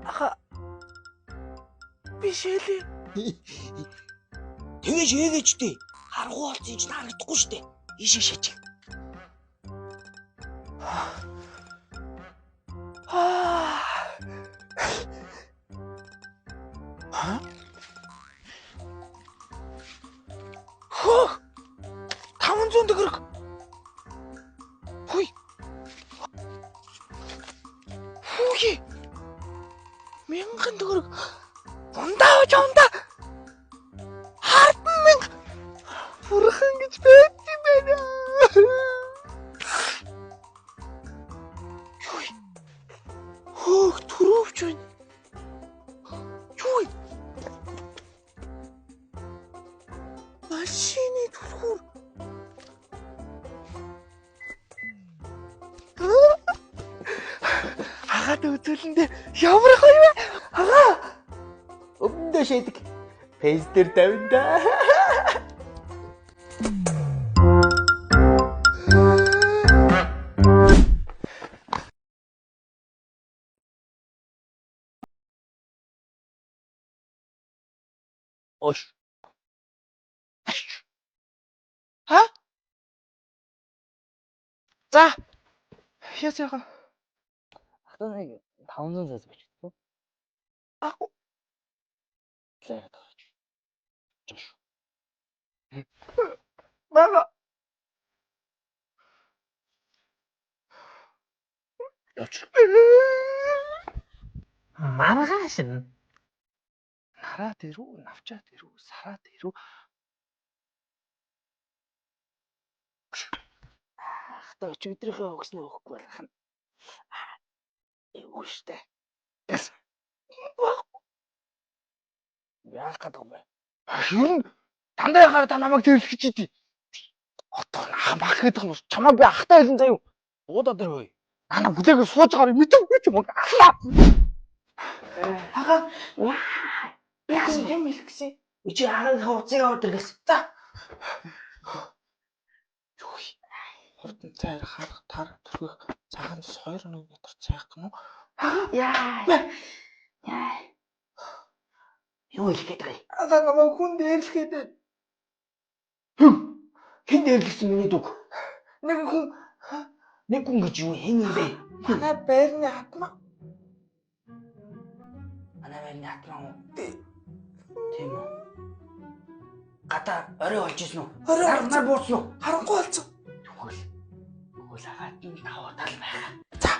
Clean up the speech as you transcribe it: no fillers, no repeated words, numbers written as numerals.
Аха. Биш ээ. Тэгэж ээгээч дээ. Харгуу болцсон ч харагдахгүй штэ. Ишиг шиж. Хөө 500 төгрөг. Хүй. Хүүхий. 1000 төгрөг. Ундаа ундаа. Хардсан мянга. Бурхан гэж байт юм байна. Юй. Хөөх түрүүвч байна. Юй. Машины түрхүүр. Хагаад үзүүлэндээ ямар гоё вэ? Хаа. Өмнөдөө шийдэг. Пейс дээр тавина. Ош. Ха? За. Ясаага. Ахтаа нэг 500 зас бичсэн. Аа. За. Жош. Мама. Жош. Маргааш нь. Нараа дэрүү, навчаа дэрүү, сараа дэрүү. Ахтаа өчигдрийнхээ өгснөө өгөхгүй байх нь. Эвгүй штэ. Яах гэдэг юм бэ? Юу дандаа яхаар та намайг тэрлэж идэв. Отоо хамаах гэдэг нь чамаа би ахтай хэлэн заяа. Уудаа дээр хөөе. Ана бүлэгээ сууж байгааыг мэдвгүй юм. Хага. Яасан юм хэлсэн. Чи хараахаа уцыг аваад иргээс. За. Юу. Хурдан цай харах тар түрхэх цагаан 2 метр цайх гэнэ үү? Яа. Юу хэлэх гээд байгаа юм? Ага намайг хүн дээрлэхэд. Хэн дээрлсэн миний дүг? Нэг хүн Нэг хүн гэж юу хэн юм бэ? манай байрны хатмаа. Манай байрны хатмаа уу? Тийм үү? Гата орой болж исэн үү? Нар буурсан уу? Харанхуй болсон. Тэгвэл агаад нь давуу тал байгаа. За